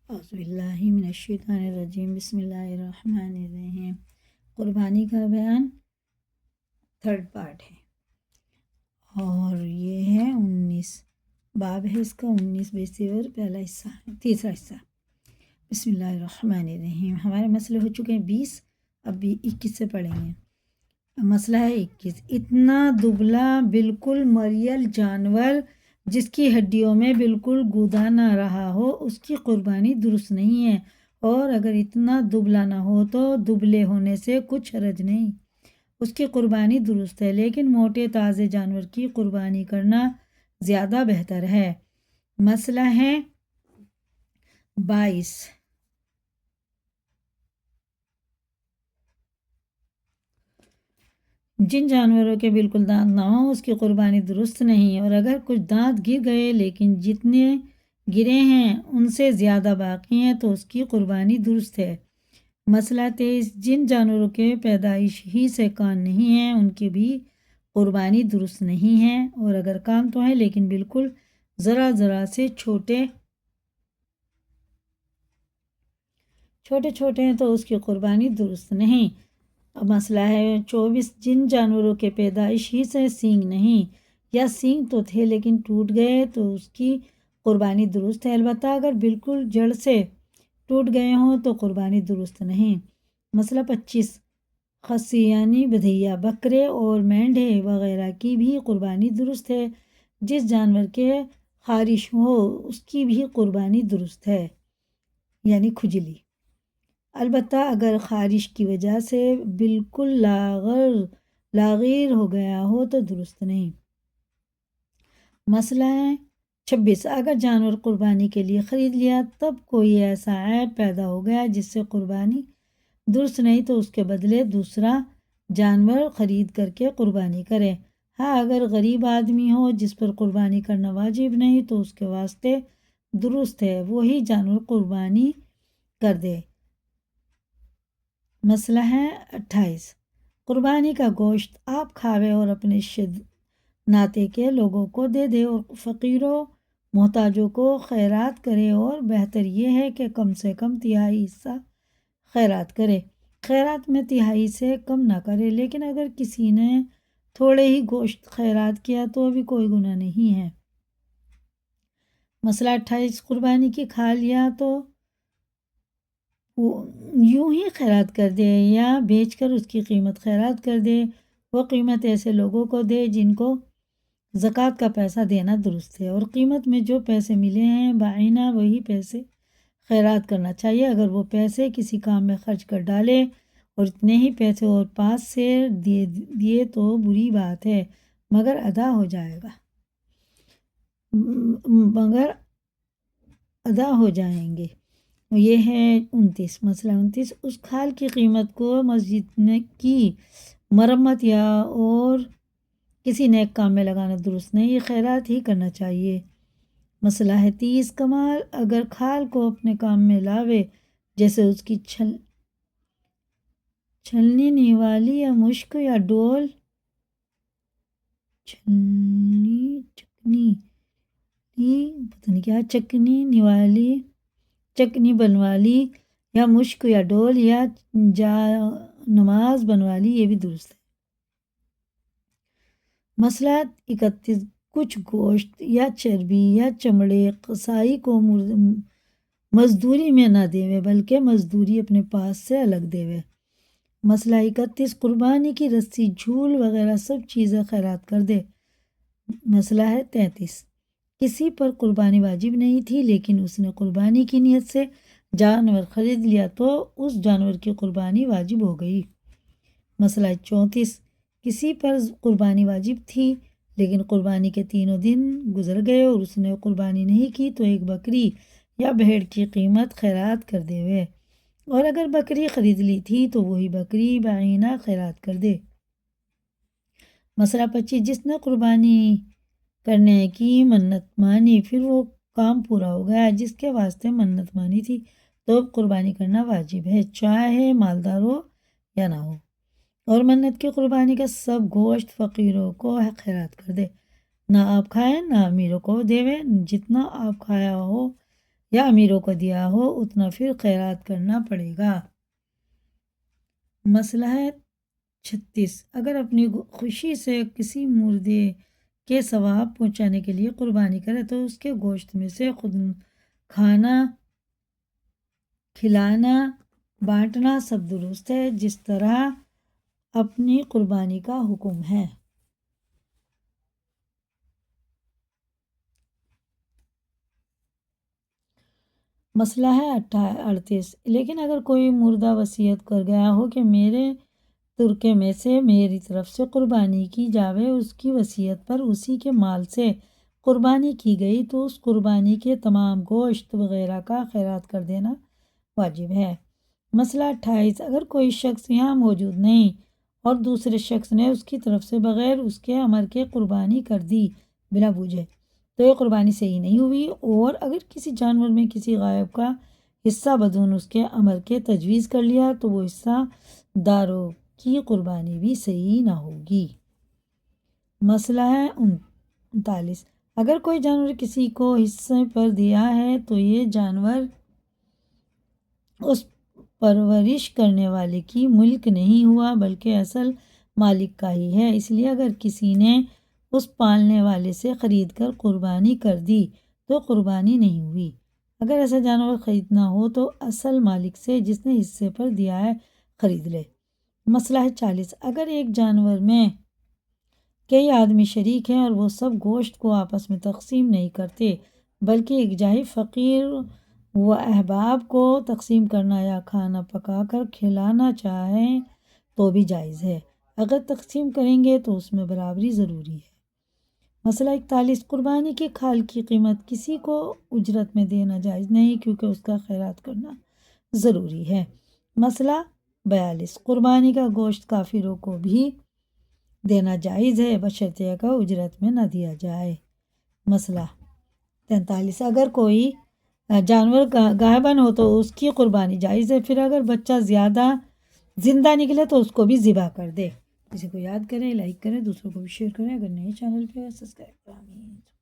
اعوذ باللہ من الشیطان الرجیم، بسم اللہ الرحمن الرحیم۔ قربانی کا بیان تھرڈ پارٹ ہے اور یہ ہے 19 باب ہے اس کا، 19 اور پہلا حصہ ہے، تیسرا حصہ۔ بسم اللہ الرحمن الرحیم۔ ہمارے مسئلے ہو چکے ہیں 20، اب بھی 21 سے پڑھیں گے۔ مسئلہ ہے 21۔ اتنا دبلا بالکل مریل جانور جس کی ہڈیوں میں بالکل گودا نہ رہا ہو، اس کی قربانی درست نہیں ہے، اور اگر اتنا دبلا نہ ہو تو دبلے ہونے سے کچھ حرج نہیں، اس کی قربانی درست ہے، لیکن موٹے تازے جانور کی قربانی کرنا زیادہ بہتر ہے۔ مسئلہ ہے 22۔ جن جانوروں کے بالکل دانت نہ ہوں اس کی قربانی درست نہیں، اور اگر کچھ دانت گر گئے لیکن جتنے گرے ہیں ان سے زیادہ باقی ہیں تو اس کی قربانی درست ہے۔ مسئلہ 23۔ جن جانوروں کے پیدائش ہی سے کان نہیں ہیں ان کی بھی قربانی درست نہیں ہے، اور اگر کان تو ہیں لیکن بالکل ذرا ذرا سے چھوٹے چھوٹے ہیں تو اس کی قربانی درست نہیں۔ اب مسئلہ ہے 24۔ جن جانوروں کے پیدائش ہی سے سینگ نہیں، یا سینگ تو تھے لیکن ٹوٹ گئے تو اس کی قربانی درست ہے، البتہ اگر بالکل جڑ سے ٹوٹ گئے ہوں تو قربانی درست نہیں۔ مسئلہ 25۔ خصی یعنی بدھیا، بکرے اور مینڈھے وغیرہ کی بھی قربانی درست ہے، جس جانور کے خارش ہو اس کی بھی قربانی درست ہے، یعنی کھجلی، البتہ اگر خارش کی وجہ سے بالکل لاغیر ہو گیا ہو تو درست نہیں۔ مسئلہ ہے 26۔ اگر جانور قربانی کے لیے خرید لیا تب کوئی ایسا عیب پیدا ہو گیا جس سے قربانی درست نہیں تو اس کے بدلے دوسرا جانور خرید کر کے قربانی کرے۔ ہاں، اگر غریب آدمی ہو جس پر قربانی کرنا واجب نہیں تو اس کے واسطے درست ہے وہی جانور قربانی کر دے۔ مسئلہ ہے 28۔ قربانی کا گوشت آپ کھاوے اور اپنے ناطے کے لوگوں کو دے دے، اور فقیروں محتاجوں کو خیرات کرے، اور بہتر یہ ہے کہ کم سے کم تہائی حصہ خیرات کرے، خیرات میں تہائی سے کم نہ کرے، لیکن اگر کسی نے تھوڑے ہی گوشت خیرات کیا تو بھی کوئی گناہ نہیں ہے۔ مسئلہ 28۔ قربانی کی کھال یا تو یوں ہی خیرات کر دے یا بیچ کر اس کی قیمت خیرات کر دے، وہ قیمت ایسے لوگوں کو دے جن کو زکوٰۃ کا پیسہ دینا درست ہے، اور قیمت میں جو پیسے ملے ہیں بعینہ وہی پیسے خیرات کرنا چاہیے۔ اگر وہ پیسے کسی کام میں خرچ کر ڈالے اور اتنے ہی پیسے اور پاس سے دیے تو بری بات ہے، مگر ادا ہو جائیں گے۔ یہ ہے 29۔ مسئلہ 29۔ اس کھال کی قیمت کو مسجد کی مرمت یا اور کسی نیک کام میں لگانا درست نہیں، یہ خیرات ہی کرنا چاہیے۔ مسئلہ ہے 30۔ کمال اگر کھال کو اپنے کام میں لاوے، جیسے اس کی چھلنی نیوالی یا مشک یا ڈول، چکنی بنوالی یا مشک یا ڈول یا جا نماز بنوالی، یہ بھی درست ہے۔ مسئلہ 31۔ کچھ گوشت یا چربی یا چمڑے قصائی کو مزدوری میں نہ دیوے بلکہ مزدوری اپنے پاس سے الگ دیوے۔ مسئلہ 31۔ قربانی کی رسی، جھول وغیرہ سب چیزیں خیرات کر دے۔ مسئلہ ہے 33۔ کسی پر قربانی واجب نہیں تھی لیکن اس نے قربانی کی نیت سے جانور خرید لیا تو اس جانور کی قربانی واجب ہو گئی۔ مسئلہ 34۔ کسی پر قربانی واجب تھی لیکن قربانی کے 3 دن گزر گئے اور اس نے قربانی نہیں کی تو ایک بکری یا بھیڑ کی قیمت خیرات کر دے، اور اگر بکری خرید لی تھی تو وہی بکری بعینہ خیرات کر دے۔ مسئلہ 25۔ جس نے قربانی کرنے کی منت مانی پھر وہ کام پورا ہو گیا جس کے واسطے منت مانی تھی تو قربانی کرنا واجب ہے، چاہے مالدار ہو یا نہ ہو، اور منت کی قربانی کا سب گوشت فقیروں کو خیرات کر دے، نہ آپ کھائیں نہ امیروں کو دیوے، جتنا آپ کھایا ہو یا امیروں کو دیا ہو اتنا پھر خیرات کرنا پڑے گا۔ مسئلہ ہے 36، اگر اپنی خوشی سے کسی مردے کے ثواب پہنچانے کے لیے قربانی کرے تو اس کے گوشت میں سے خود کھانا، کھلانا، بانٹنا سب درست ہے جس طرح اپنی قربانی کا حکم ہے۔ مسئلہ ہے 38، لیکن اگر کوئی مردہ وصیت کر گیا ہو کہ میرے ترکے میں سے میری طرف سے قربانی کی جاوے، اس کی وصیت پر اسی کے مال سے قربانی کی گئی تو اس قربانی کے تمام گوشت وغیرہ کا خیرات کر دینا واجب ہے۔ مسئلہ 28، اگر کوئی شخص یہاں موجود نہیں اور دوسرے شخص نے اس کی طرف سے بغیر اس کے امر کے قربانی کر دی بلا بوجھے تو یہ قربانی صحیح نہیں ہوئی، اور اگر کسی جانور میں کسی غائب کا حصہ بدون اس کے امر کے تجویز کر لیا تو وہ حصہ داروں کی قربانی بھی صحیح نہ ہوگی۔ مسئلہ ہے 39، اگر کوئی جانور کسی کو حصے پر دیا ہے تو یہ جانور اس پرورش کرنے والے کی ملک نہیں ہوا بلکہ اصل مالک کا ہی ہے، اس لیے اگر کسی نے اس پالنے والے سے خرید کر قربانی کر دی تو قربانی نہیں ہوئی۔ اگر ایسا جانور خریدنا ہو تو اصل مالک سے جس نے حصے پر دیا ہے خرید لے۔ مسئلہ ہے 40، اگر ایک جانور میں کئی آدمی شریک ہیں اور وہ سب گوشت کو آپس میں تقسیم نہیں کرتے بلکہ ایک جاہی فقیر و احباب کو تقسیم کرنا یا کھانا پکا کر کھلانا چاہیں تو بھی جائز ہے، اگر تقسیم کریں گے تو اس میں برابری ضروری ہے۔ مسئلہ 41، قربانی کے کھال کی قیمت کسی کو اجرت میں دینا جائز نہیں کیونکہ اس کا خیرات کرنا ضروری ہے۔ مسئلہ 42، قربانی کا گوشت کافروں کو بھی دینا جائز ہے بشرطیہ کا اجرت میں نہ دیا جائے۔ مسئلہ 43، اگر کوئی جانور غائباً ہو تو اس کی قربانی جائز ہے، پھر اگر بچہ زندہ نکلے تو اس کو بھی ذبح کر دے۔ کسی کو یاد کریں، لائک کریں، دوسروں کو بھی شیئر کریں، اگر نئے چینل پہ سبسکرائب کریں۔